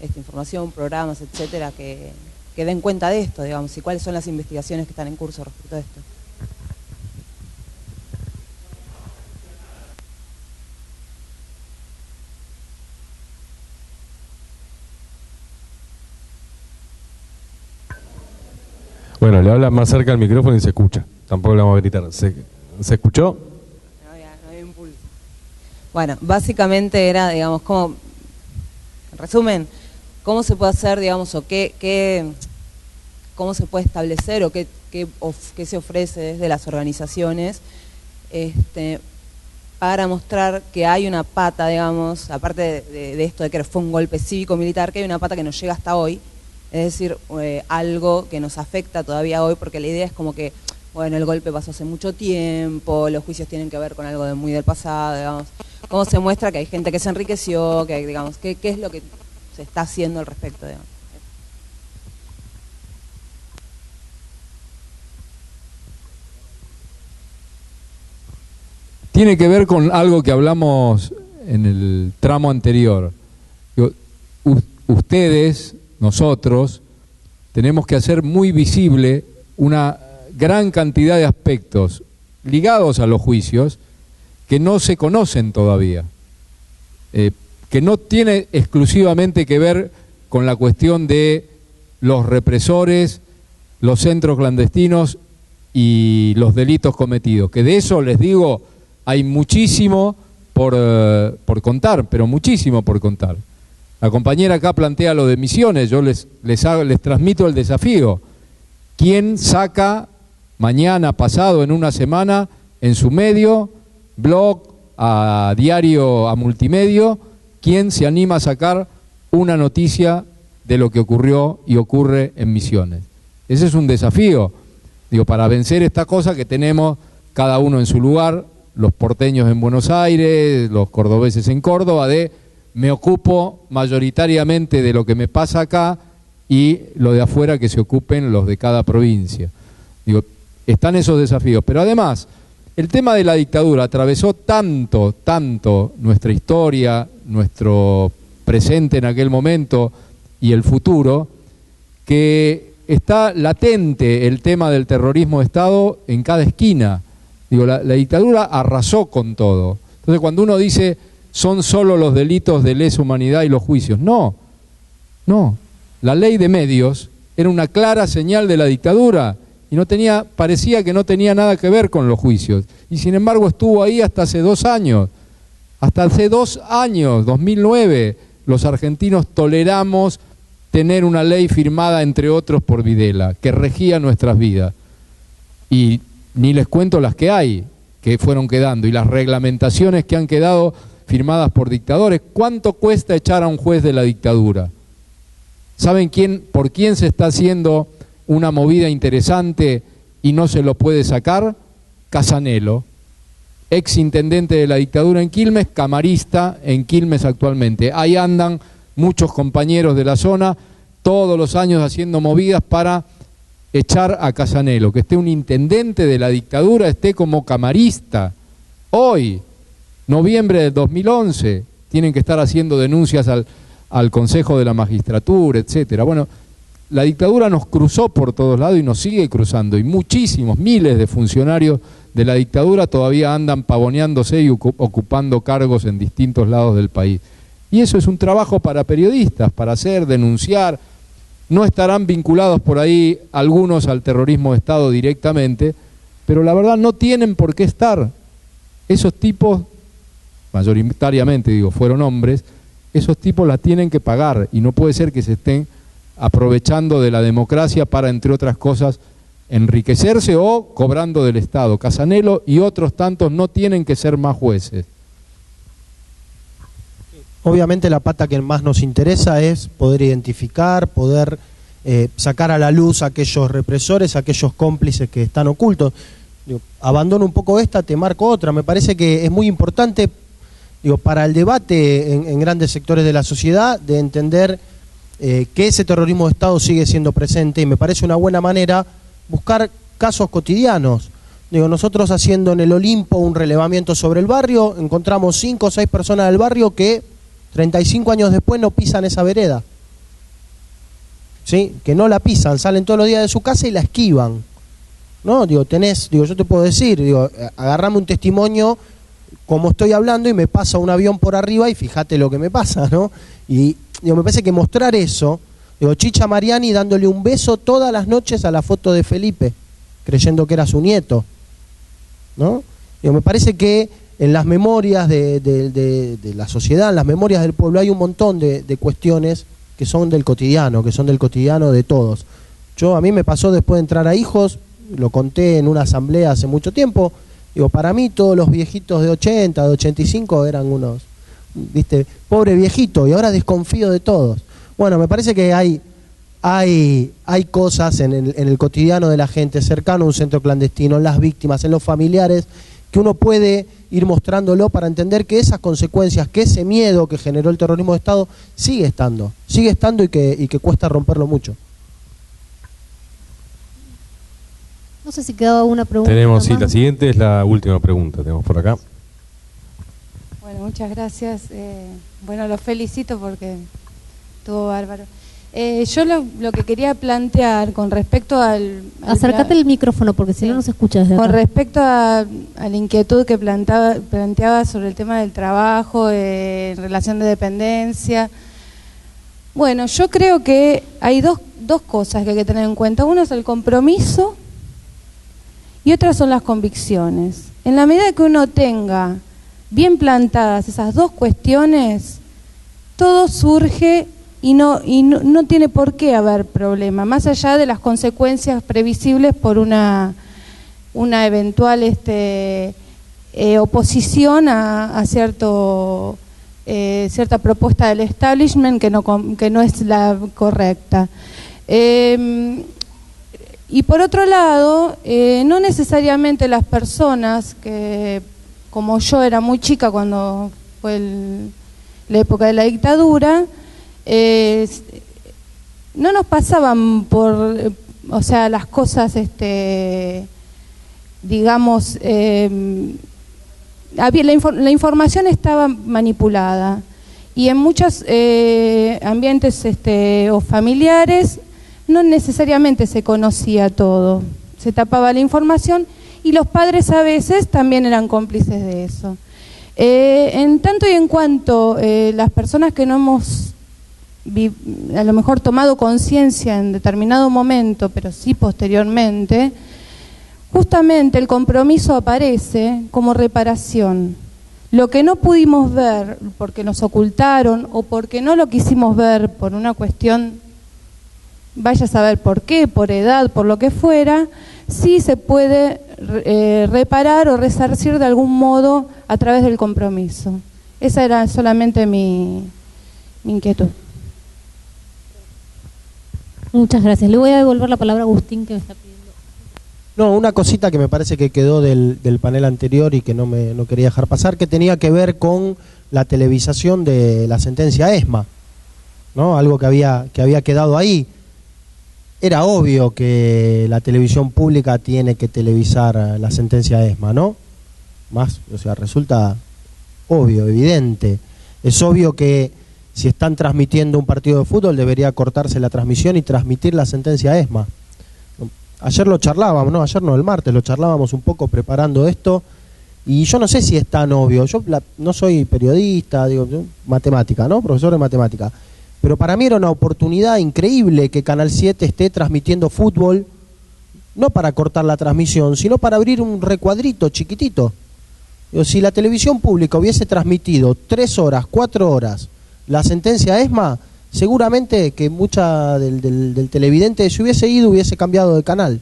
esta información, programas, etcétera, que den cuenta de esto, y cuáles son las investigaciones que están en curso respecto a esto. Bueno, le habla más cerca al micrófono y se escucha. Tampoco le vamos a gritar. ¿Se escuchó? No había impulso. Bueno, básicamente era, como, en resumen, cómo se puede hacer, o cómo se puede establecer o qué se ofrece desde las organizaciones para mostrar que hay una pata, aparte de esto de que fue un golpe cívico-militar, que hay una pata que nos llega hasta hoy. Es decir, algo que nos afecta todavía hoy, porque la idea es como que, el golpe pasó hace mucho tiempo, los juicios tienen que ver con algo muy del pasado, cómo se muestra que hay gente que se enriqueció, qué es lo que se está haciendo al respecto, Tiene que ver con algo que hablamos en el tramo anterior. Ustedes, nosotros, tenemos que hacer muy visible una gran cantidad de aspectos ligados a los juicios que no se conocen todavía, que no tiene exclusivamente que ver con la cuestión de los represores, los centros clandestinos y los delitos cometidos. Que de eso, les digo, hay muchísimo por contar, pero muchísimo por contar. La compañera acá plantea lo de Misiones, yo les transmito el desafío. ¿Quién saca mañana, pasado, en una semana, en su medio, blog, a diario, a multimedio, quién se anima a sacar una noticia de lo que ocurrió y ocurre en Misiones? Ese es un desafío, digo, para vencer esta cosa que tenemos cada uno en su lugar, los porteños en Buenos Aires, los cordobeses en Córdoba, me ocupo mayoritariamente de lo que me pasa acá y lo de afuera que se ocupen los de cada provincia. Digo, están esos desafíos, pero además el tema de la dictadura atravesó tanto nuestra historia, nuestro presente en aquel momento y el futuro, que está latente el tema del terrorismo de Estado en cada esquina. Digo, la dictadura arrasó con todo. Entonces, cuando uno dice son solo los delitos de lesa humanidad y los juicios, no. La ley de medios era una clara señal de la dictadura y parecía que no tenía nada que ver con los juicios. Y sin embargo estuvo ahí hasta hace 2 años. Hasta hace 2 años, 2009, los argentinos toleramos tener una ley firmada, entre otros, por Videla, que regía nuestras vidas. Y ni les cuento las que hay, que fueron quedando, y las reglamentaciones que han quedado firmadas por dictadores. ¿Cuánto cuesta echar a un juez de la dictadura? ¿Saben por quién se está haciendo una movida interesante y no se lo puede sacar? Casanelo, ex intendente de la dictadura en Quilmes, camarista en Quilmes actualmente. Ahí andan muchos compañeros de la zona todos los años haciendo movidas para echar a Casanelo, que esté un intendente de la dictadura, esté como camarista. Hoy, noviembre del 2011, tienen que estar haciendo denuncias al Consejo de la Magistratura, etcétera. Bueno, la dictadura nos cruzó por todos lados y nos sigue cruzando, y muchísimos, miles de funcionarios de la dictadura todavía andan pavoneándose y ocupando cargos en distintos lados del país. Y eso es un trabajo para periodistas, para hacer, denunciar. No estarán vinculados por ahí algunos al terrorismo de Estado directamente, pero la verdad no tienen por qué estar. Esos tipos, mayoritariamente digo, fueron hombres, esos tipos la tienen que pagar, y no puede ser que se estén aprovechando de la democracia para, entre otras cosas, enriquecerse o cobrando del Estado. Casanelo y otros tantos no tienen que ser más jueces. Obviamente la pata que más nos interesa es poder identificar, poder sacar a la luz a aquellos represores, a aquellos cómplices que están ocultos. Digo, abandono un poco esta, te marco otra. Me parece que es muy importante, para el debate en grandes sectores de la sociedad, de entender que ese terrorismo de Estado sigue siendo presente, y me parece una buena manera buscar casos cotidianos. Nosotros haciendo en el Olimpo un relevamiento sobre el barrio, encontramos 5 o 6 personas del barrio que 35 años después no pisan esa vereda. ¿Sí? Que no la pisan, salen todos los días de su casa y la esquivan. ¿No? Yo te puedo decir, agarrame un testimonio como estoy hablando y me pasa un avión por arriba y fíjate lo que me pasa, ¿no? Y me parece que mostrar eso, Chicha Mariani dándole un beso todas las noches a la foto de Felipe, creyendo que era su nieto, ¿no? Me parece que en las memorias de la sociedad, en las memorias del pueblo, hay un montón de cuestiones que son del cotidiano, de todos. A mí me pasó después de entrar a Hijos, lo conté en una asamblea hace mucho tiempo, para mí todos los viejitos de 80, de 85 eran unos, pobre viejito, y ahora desconfío de todos. Bueno, me parece que hay cosas en el cotidiano de la gente, cercano a un centro clandestino, en las víctimas, en los familiares, que uno puede ir mostrándolo para entender que esas consecuencias, que ese miedo que generó el terrorismo de Estado sigue estando y que cuesta romperlo mucho. No sé si quedaba una pregunta. Tenemos, sí, la siguiente es la última pregunta, tenemos por acá. Bueno, muchas gracias. Bueno, los felicito porque estuvo bárbaro. Yo lo que quería plantear con respecto Acércate el micrófono porque si no, no se escucha desde acá. Con respecto a la inquietud que planteaba sobre el tema del trabajo, en relación de dependencia. Bueno, yo creo que hay dos cosas que hay que tener en cuenta. Uno es el compromiso y otras son las convicciones. En la medida que uno tenga bien plantadas esas dos cuestiones, todo surge y no tiene por qué haber problema, más allá de las consecuencias previsibles por una eventual oposición a cierta propuesta del establishment que no es la correcta. Y por otro lado, no necesariamente las personas que, como yo era muy chica cuando fue la época de la dictadura, no nos pasaban por, o sea, las cosas, digamos, la información estaba manipulada y en muchos ambientes o familiares no necesariamente se conocía todo, se tapaba la información y los padres a veces también eran cómplices de eso. En tanto y en cuanto las personas que no hemos a lo mejor tomado conciencia en determinado momento, pero sí posteriormente, justamente el compromiso aparece como reparación. Lo que no pudimos ver porque nos ocultaron o porque no lo quisimos ver por una cuestión, vaya a saber por qué, por edad, por lo que fuera, sí se puede reparar o resarcir de algún modo a través del compromiso. Esa era solamente mi inquietud. Muchas gracias. Le voy a devolver la palabra a Agustín, que me está pidiendo. No, una cosita que me parece que quedó del panel anterior y que no quería dejar pasar, que tenía que ver con la televisación de la sentencia ESMA, ¿no? Algo que había quedado ahí. Era obvio que la televisión pública tiene que televisar la sentencia ESMA, ¿no? O sea, resulta obvio, evidente. Es obvio que si están transmitiendo un partido de fútbol debería cortarse la transmisión y transmitir la sentencia ESMA. Ayer lo charlábamos, no, ayer no, el martes lo charlábamos un poco preparando esto y yo no sé si es tan obvio. Yo no soy periodista, digo, matemática, ¿no? Profesor de matemática. Pero para mí era una oportunidad increíble que Canal 7 esté transmitiendo fútbol, no para cortar la transmisión, sino para abrir un recuadrito chiquitito. Digo, si la televisión pública hubiese transmitido 3 horas, 4 horas, la sentencia ESMA, seguramente que mucha del televidente se hubiese cambiado de canal.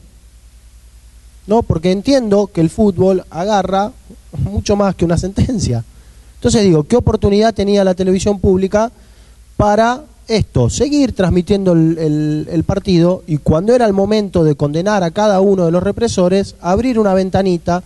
¿No? Porque entiendo que el fútbol agarra mucho más que una sentencia. Entonces digo, ¿qué oportunidad tenía la televisión pública para esto? Seguir transmitiendo el partido y cuando era el momento de condenar a cada uno de los represores, abrir una ventanita,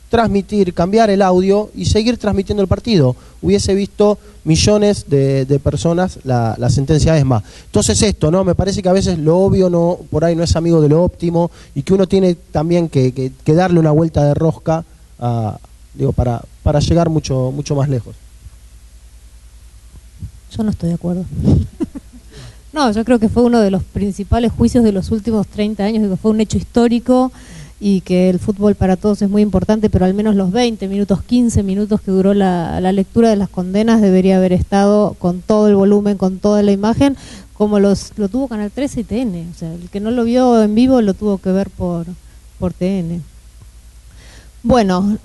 transmitir, cambiar el audio y seguir transmitiendo el partido. Hubiese visto millones de personas la sentencia ESMA. Entonces esto, ¿no? Me parece que a veces lo obvio por ahí no es amigo de lo óptimo y que uno tiene también que darle una vuelta de rosca para llegar mucho más lejos. Yo no estoy de acuerdo. No, yo creo que fue uno de los principales juicios de los últimos 30 años, que fue un hecho histórico y que el fútbol para todos es muy importante, pero al menos los 20 minutos, 15 minutos que duró la lectura de las condenas debería haber estado con todo el volumen, con toda la imagen, como lo tuvo Canal 13 y TN. O sea, el que no lo vio en vivo lo tuvo que ver por TN. Bueno,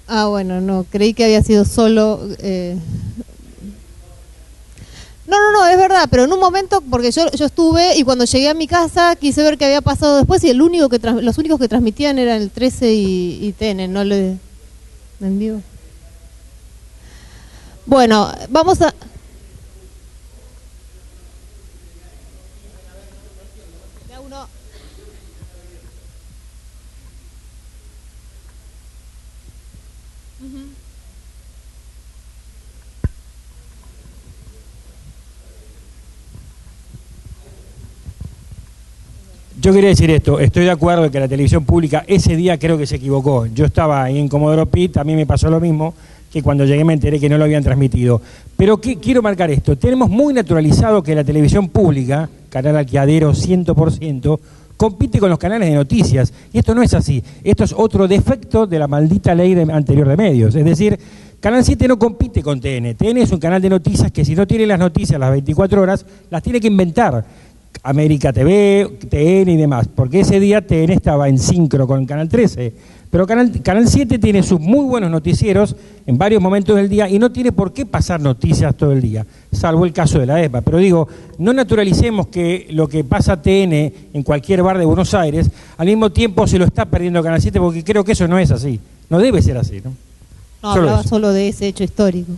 no, creí que había sido solo... No, es verdad, pero en un momento, porque yo estuve y cuando llegué a mi casa quise ver qué había pasado después y los únicos que transmitían eran el 13 y TN, no le en vivo. Bueno, vamos a... Yo quería decir esto, estoy de acuerdo en que la televisión pública ese día creo que se equivocó. Yo estaba ahí en Comodoro Pi, a mí me pasó lo mismo, que cuando llegué me enteré que no lo habían transmitido. Pero quiero marcar esto, tenemos muy naturalizado que la televisión pública, canal alquiladero 100%, compite con los canales de noticias. Y esto no es así, esto es otro defecto de la maldita ley anterior de medios. Es decir, Canal 7 no compite con TN. TN es un canal de noticias que si no tiene las noticias las 24 horas, las tiene que inventar. América TV, TN y demás, porque ese día TN estaba en sincro con Canal 13, pero Canal 7 tiene sus muy buenos noticieros en varios momentos del día y no tiene por qué pasar noticias todo el día, salvo el caso de la ESMA. Pero digo, no naturalicemos que lo que pasa TN en cualquier bar de Buenos Aires, al mismo tiempo se lo está perdiendo Canal 7, porque creo que eso no es así, no debe ser así, ¿no? No, hablaba solo de ese hecho histórico.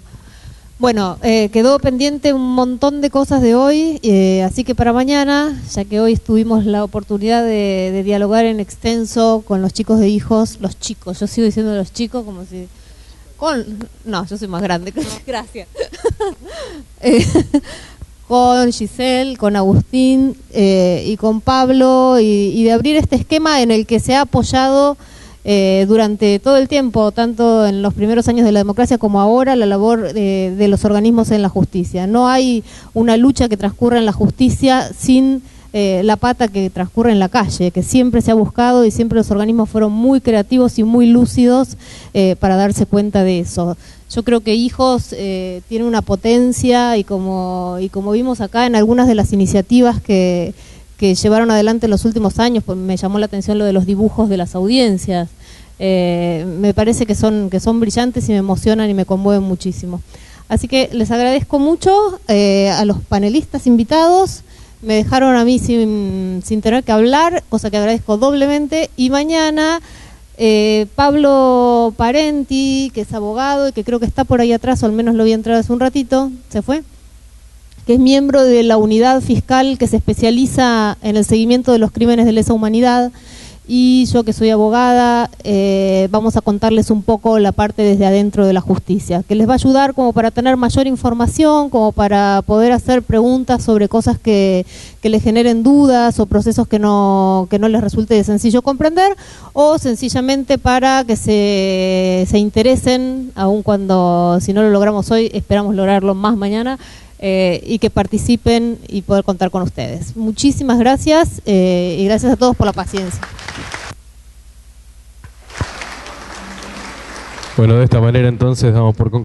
Bueno, quedó pendiente un montón de cosas de hoy, así que para mañana, ya que hoy tuvimos la oportunidad de dialogar en extenso con los chicos de Hijos, los chicos, yo sigo diciendo los chicos como si... No, yo soy más grande, gracias. Con Giselle, con Agustín y con Pablo, y de abrir este esquema en el que se ha apoyado durante todo el tiempo, tanto en los primeros años de la democracia como ahora, la labor de los organismos en la justicia. No hay una lucha que transcurra en la justicia sin la pata que transcurre en la calle, que siempre se ha buscado, y siempre los organismos fueron muy creativos y muy lúcidos para darse cuenta de eso. Yo creo que Hijos tiene una potencia, y como vimos acá en algunas de las iniciativas que llevaron adelante en los últimos años, pues me llamó la atención lo de los dibujos de las audiencias. Me parece que son brillantes y me emocionan y me conmueven muchísimo. Así que les agradezco mucho a los panelistas invitados. Me dejaron a mí sin tener que hablar, cosa que agradezco doblemente. Y mañana Pablo Parenti, que es abogado y que creo que está por ahí atrás, o al menos lo vi entrar hace un ratito, ¿se fue?, que es miembro de la unidad fiscal que se especializa en el seguimiento de los crímenes de lesa humanidad, y yo, que soy abogada, vamos a contarles un poco la parte desde adentro de la justicia, que les va a ayudar como para tener mayor información, como para poder hacer preguntas sobre cosas que les generen dudas, o procesos que no les resulte de sencillo comprender, o sencillamente para que se interesen, aun cuando, si no lo logramos hoy, esperamos lograrlo más mañana, y que participen y poder contar con ustedes. Muchísimas gracias, y gracias a todos por la paciencia. Bueno, de esta manera entonces damos por concluido.